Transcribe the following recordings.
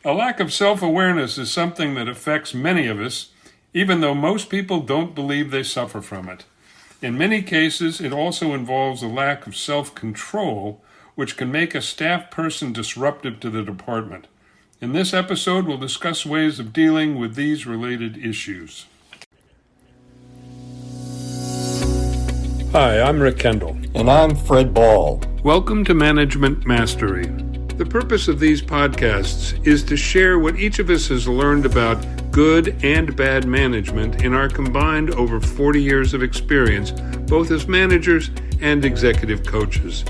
A lack of self-awareness is something that affects many of us, even though most people don't believe they suffer from it. In many cases, it also involves a lack of self-control, which can make a staff person disruptive to the department. In this episode, we'll discuss ways of dealing with these related issues. Hi, I'm Rick Kendall. And I'm Fred Ball. Welcome to Management Mastery. The purpose of these podcasts is to share what each of us has learned about good and bad management in our combined over 40 years of experience, both as managers and executive coaches.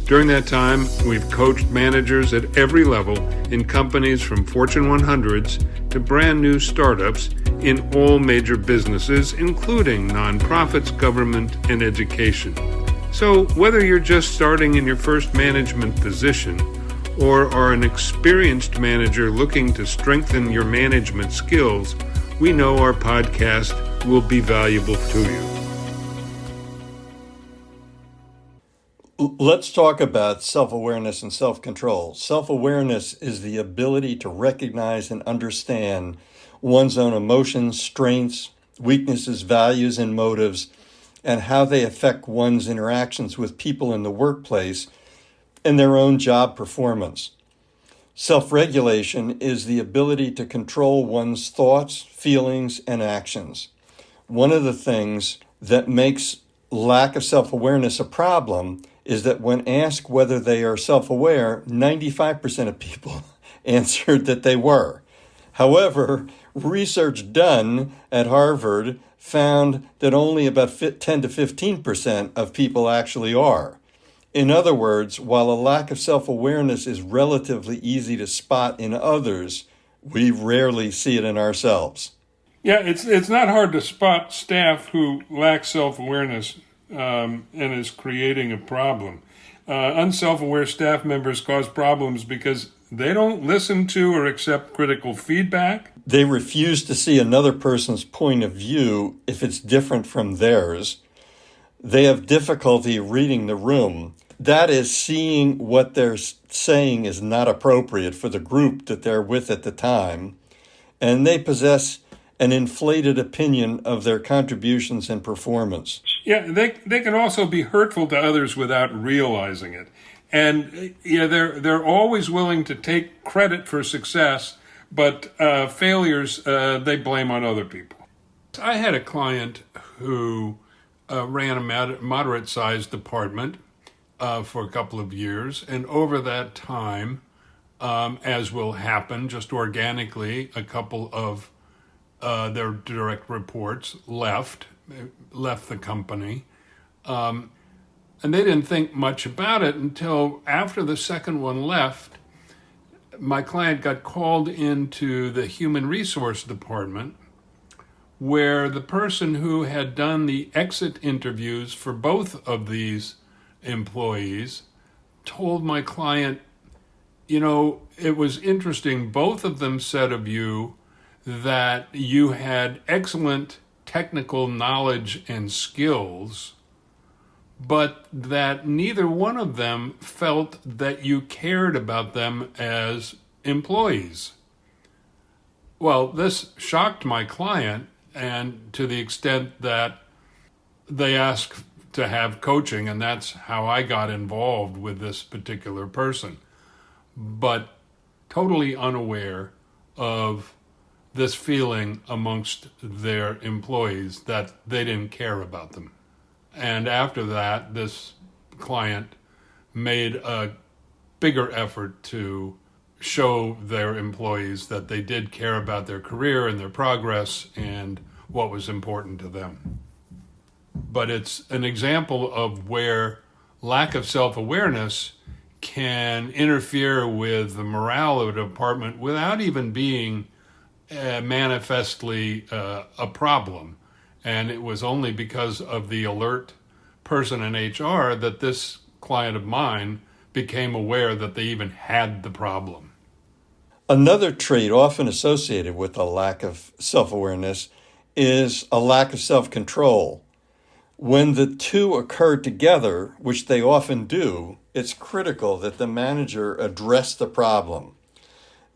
During that time, we've coached managers at every level in companies from Fortune 100s to brand new startups in all major businesses, including nonprofits, government, and education. So whether you're just starting in your first management position or are an experienced manager looking to strengthen your management skills, we know our podcast will be valuable to you. Let's talk about self-awareness and self-control. Self-awareness is the ability to recognize and understand one's own emotions, strengths, weaknesses, values, and motives, and how they affect one's interactions with people in the workplace and their own job performance. Self-regulation is the ability to control one's thoughts, feelings, and actions. One of the things that makes lack of self-awareness a problem is that when asked whether they are self-aware, 95% of people answered that they were. However, research done at Harvard found that only about 10 to 15% of people actually are. In other words, while a lack of self-awareness is relatively easy to spot in others, we rarely see it in ourselves. Yeah, it's not hard to spot staff who lack self-awareness and is creating a problem. Unself-aware staff members cause problems because they don't listen to or accept critical feedback. They refuse to see another person's point of view if it's different from theirs. They have difficulty reading the room. That is, seeing what they're saying is not appropriate for the group that they're with at the time. And they possess an inflated opinion of their contributions and performance. Yeah, they can also be hurtful to others without realizing it. And they're always willing to take credit for success, but failures they blame on other people. I had a client who ran a moderate-sized department for a couple of years, and over that time, as will happen just organically, a couple of their direct reports left the company. And they didn't think much about it until after the second one left. My client got called into the human resource department, where the person who had done the exit interviews for both of these employees told my client, it was interesting. Both of them said of you that you had excellent technical knowledge and skills, but that neither one of them felt that you cared about them as employees. Well, this shocked my client, and to the extent that they asked to have coaching, and that's how I got involved with this particular person, but totally unaware of this feeling amongst their employees that they didn't care about them. And after that, this client made a bigger effort to show their employees that they did care about their career and their progress and what was important to them. But it's an example of where lack of self-awareness can interfere with the morale of a department without even being manifestly a problem. And it was only because of the alert person in HR that this client of mine became aware that they even had the problem. Another trait often associated with a lack of self-awareness is a lack of self-control. When the two occur together, which they often do, it's critical that the manager address the problem.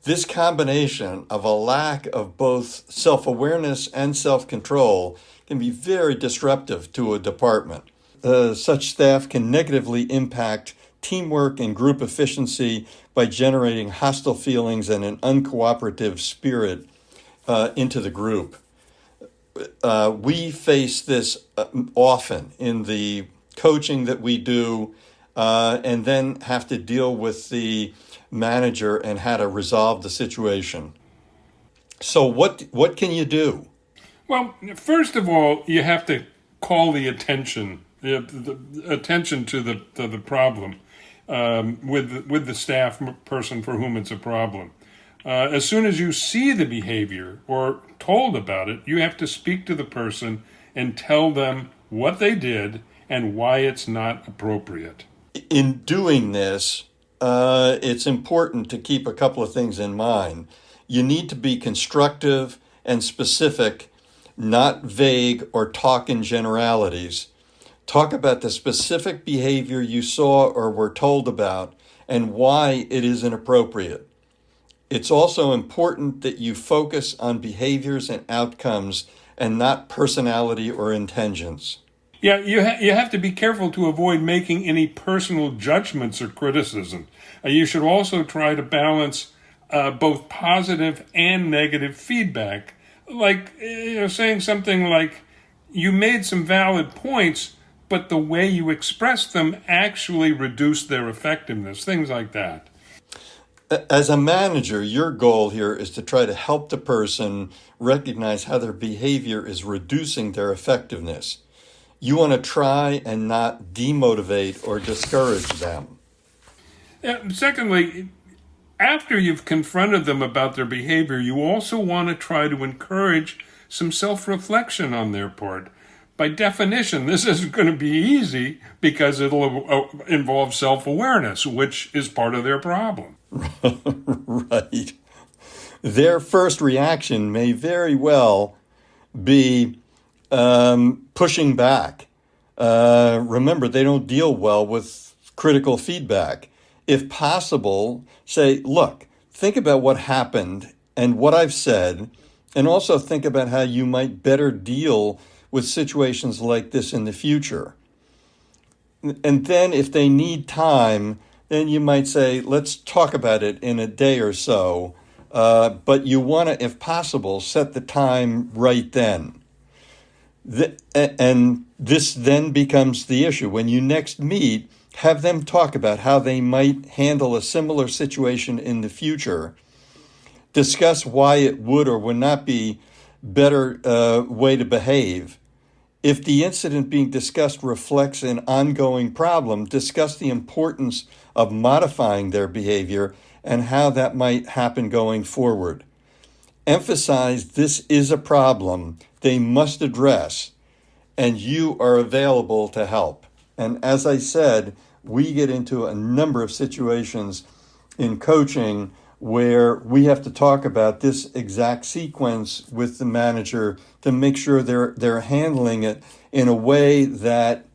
This combination of a lack of both self-awareness and self-control can be very disruptive to a department. Such staff can negatively impact teamwork and group efficiency by generating hostile feelings and an uncooperative spirit into the group. We face this often in the coaching that we do, and then have to deal with the manager and how to resolve the situation. So what can you do? Well, first of all, you have to call the attention to the problem with the staff person for whom it's a problem. As soon as you see the behavior or told about it, you have to speak to the person and tell them what they did and why it's not appropriate. In doing this, it's important to keep a couple of things in mind. You need to be constructive and specific, not vague or talk in generalities. Talk about the specific behavior you saw or were told about and why it is inappropriate. It's also important that you focus on behaviors and outcomes and not personality or intentions. Yeah, you have to be careful to avoid making any personal judgments or criticism. You should also try to balance both positive and negative feedback. Like saying something like, you made some valid points, but the way you expressed them actually reduced their effectiveness, things like that. As a manager, your goal here is to try to help the person recognize how their behavior is reducing their effectiveness. You want to try and not demotivate or discourage them. Secondly, after you've confronted them about their behavior, you also want to try to encourage some self-reflection on their part. By definition, this isn't going to be easy because it'll involve self-awareness, which is part of their problem. Right. Their first reaction may very well be pushing back. Remember, they don't deal well with critical feedback. If possible, say, look, think about what happened and what I've said, and also think about how you might better deal with situations like this in the future. And then if they need time, then you might say, let's talk about it in a day or so. But you want to, if possible, set the time right then. And this then becomes the issue. When you next meet, have them talk about how they might handle a similar situation in the future. Discuss why it would or would not be better way to behave. If the incident being discussed reflects an ongoing problem, discuss the importance of modifying their behavior and how that might happen going forward. Emphasize this is a problem they must address, and you are available to help. And as I said, we get into a number of situations in coaching where we have to talk about this exact sequence with the manager to make sure they're handling it in a way that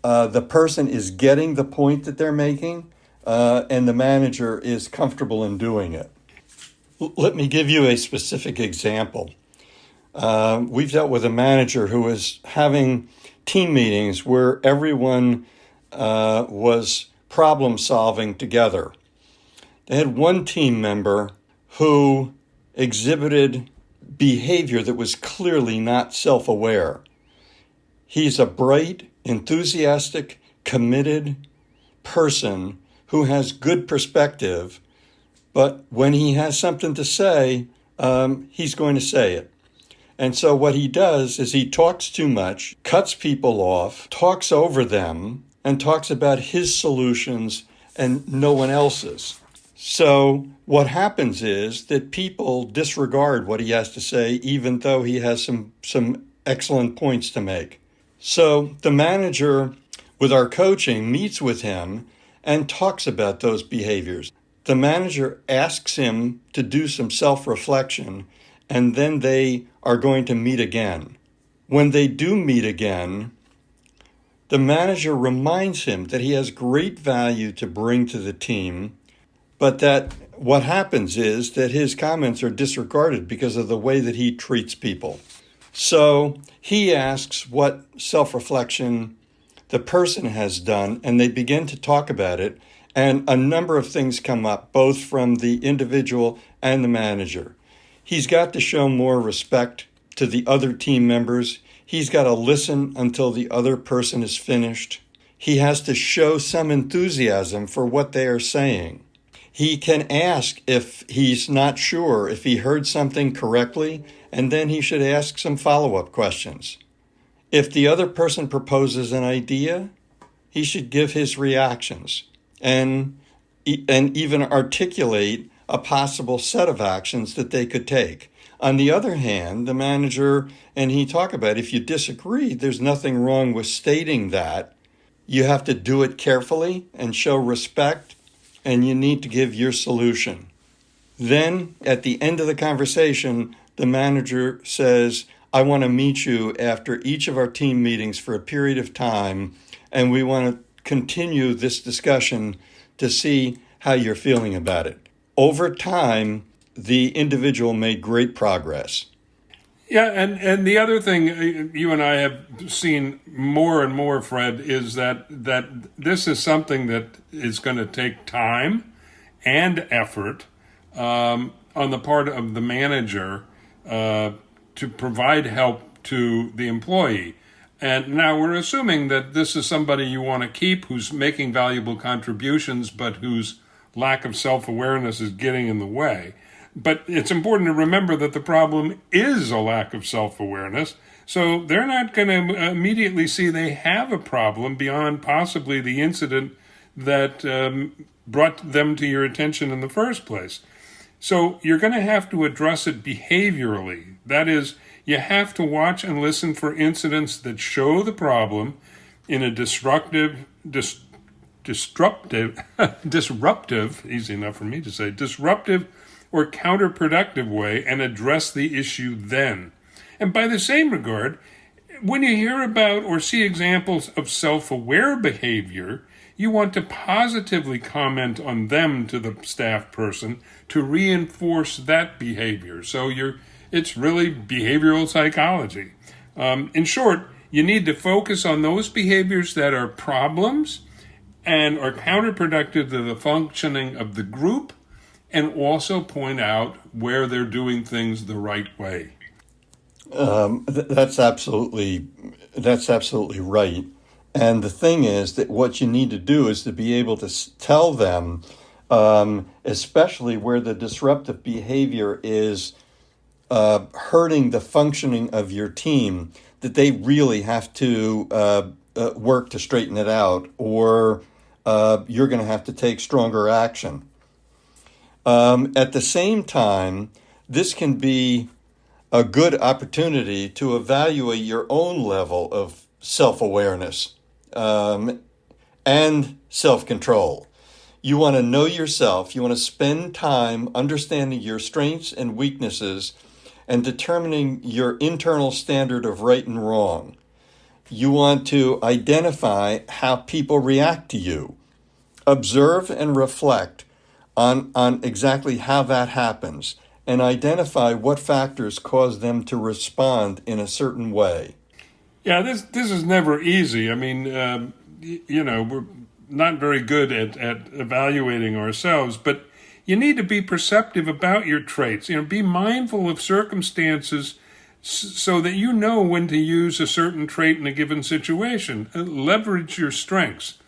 the person is getting the point that they're making and the manager is comfortable in doing it. Let me give you a specific example. We've dealt with a manager who was having team meetings where everyone was problem solving together. They had one team member who exhibited behavior that was clearly not self-aware. He's a bright, enthusiastic, committed person who has good perspective, but when he has something to say, he's going to say it. And so what he does is he talks too much, cuts people off, talks over them, and talks about his solutions and no one else's. So what happens is that people disregard what he has to say, even though he has some excellent points to make. So the manager, with our coaching, meets with him and talks about those behaviors. The manager asks him to do some self-reflection, and then they are going to meet again. When they do meet again, the manager reminds him that he has great value to bring to the team, but that what happens is that his comments are disregarded because of the way that he treats people. So he asks what self-reflection the person has done, and they begin to talk about it, and a number of things come up, both from the individual and the manager. He's got to show more respect to the other team members. He's got to listen until the other person is finished. He has to show some enthusiasm for what they are saying. He can ask if he's not sure, if he heard something correctly, and then he should ask some follow-up questions. If the other person proposes an idea, he should give his reactions and even articulate a possible set of actions that they could take. On the other hand, the manager and he talk about if you disagree, there's nothing wrong with stating that. You have to do it carefully and show respect, and you need to give your solution. Then, at the end of the conversation, the manager says, I want to meet you after each of our team meetings for a period of time, and we want to continue this discussion to see how you're feeling about it. Over time, the individual made great progress. Yeah, and the other thing you and I have seen more and more, Fred, is that this is something that is going to take time and effort on the part of the manager to provide help to the employee. And now we're assuming that this is somebody you want to keep who's making valuable contributions, but whose lack of self-awareness is getting in the way. But it's important to remember that the problem is a lack of self-awareness. So they're not going to immediately see they have a problem beyond possibly the incident that brought them to your attention in the first place. So you're going to have to address it behaviorally. That is, you have to watch and listen for incidents that show the problem in a disruptive, easy enough for me to say, disruptive or counterproductive way, and address the issue then. And by the same regard, when you hear about or see examples of self-aware behavior, you want to positively comment on them to the staff person to reinforce that behavior. So it's really behavioral psychology. In short, you need to focus on those behaviors that are problems and are counterproductive to the functioning of the group, and also point out where they're doing things the right way. That's absolutely right. And the thing is that what you need to do is to be able to tell them, especially where the disruptive behavior is hurting the functioning of your team, that they really have to work to straighten it out, or you're going to have to take stronger action. At the same time, this can be a good opportunity to evaluate your own level of self-awareness and self-control. You want to know yourself. You want to spend time understanding your strengths and weaknesses and determining your internal standard of right and wrong. You want to identify how people react to you. Observe and reflect on exactly how that happens, and identify what factors cause them to respond in a certain way. Yeah, this is never easy. I mean, we're not very good at evaluating ourselves, but you need to be perceptive about your traits. Be mindful of circumstances so that you know when to use a certain trait in a given situation. Leverage your strengths.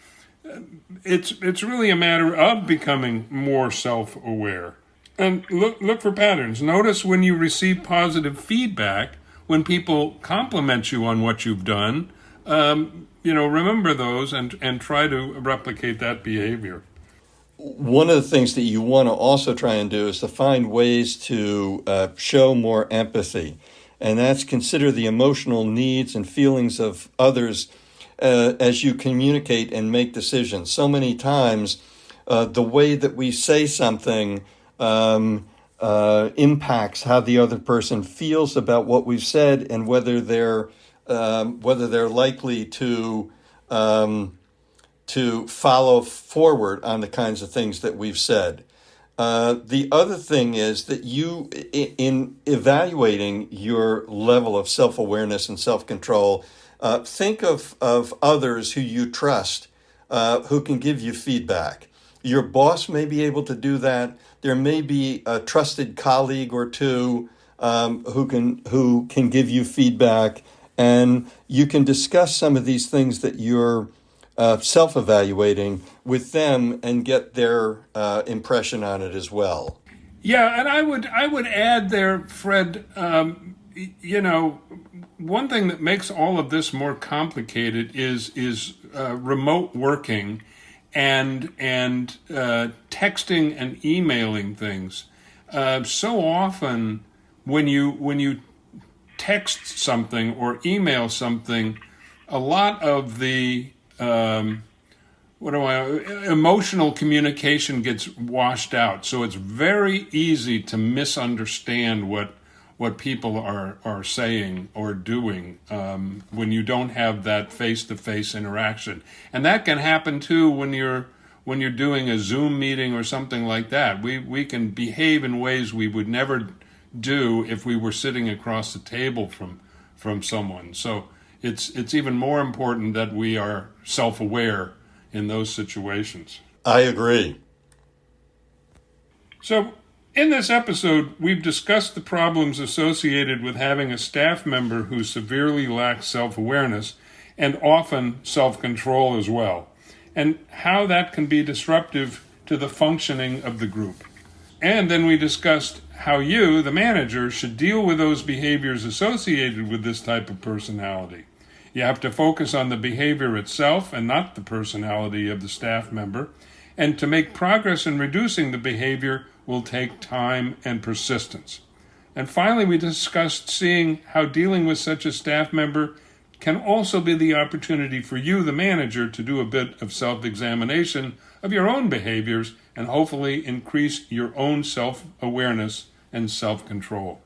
It's really a matter of becoming more self-aware. And look for patterns. Notice when you receive positive feedback, when people compliment you on what you've done, remember those and try to replicate that behavior. One of the things that you want to also try and do is to find ways to show more empathy. And that's consider the emotional needs and feelings of others as you communicate and make decisions. So many times, the way that we say something impacts how the other person feels about what we've said, and whether they're likely to follow forward on the kinds of things that we've said. The other thing is that you, in evaluating your level of self-awareness and self-control, think of others who you trust, who can give you feedback. Your boss may be able to do that. There may be a trusted colleague or two who can give you feedback, and you can discuss some of these things that you're self-evaluating with them and get their impression on it as well. Yeah, and I would add there, Fred. One thing that makes all of this more complicated is remote working and texting and emailing things. So often, when you text something or email something, a lot of the emotional communication gets washed out. So it's very easy to misunderstand what people are saying or doing when you don't have that face-to-face interaction. And that can happen too when you're doing a Zoom meeting or something like that. We can behave in ways we would never do if we were sitting across the table from someone. So it's even more important that we are self-aware in those situations. I agree. So in this episode, we've discussed the problems associated with having a staff member who severely lacks self-awareness and often self-control as well, and how that can be disruptive to the functioning of the group. And then we discussed how you, the manager, should deal with those behaviors associated with this type of personality. You have to focus on the behavior itself and not the personality of the staff member. And to make progress in reducing the behavior will take time and persistence. And finally, we discussed seeing how dealing with such a staff member can also be the opportunity for you, the manager, to do a bit of self-examination of your own behaviors and hopefully increase your own self-awareness and self-control.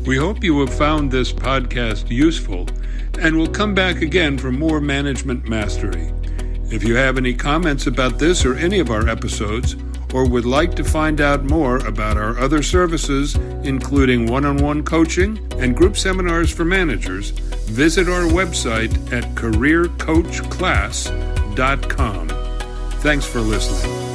We hope you have found this podcast useful and will come back again for more management mastery. If you have any comments about this or any of our episodes, or would like to find out more about our other services, including one-on-one coaching and group seminars for managers, visit our website at careercoachclass.com. Thanks for listening.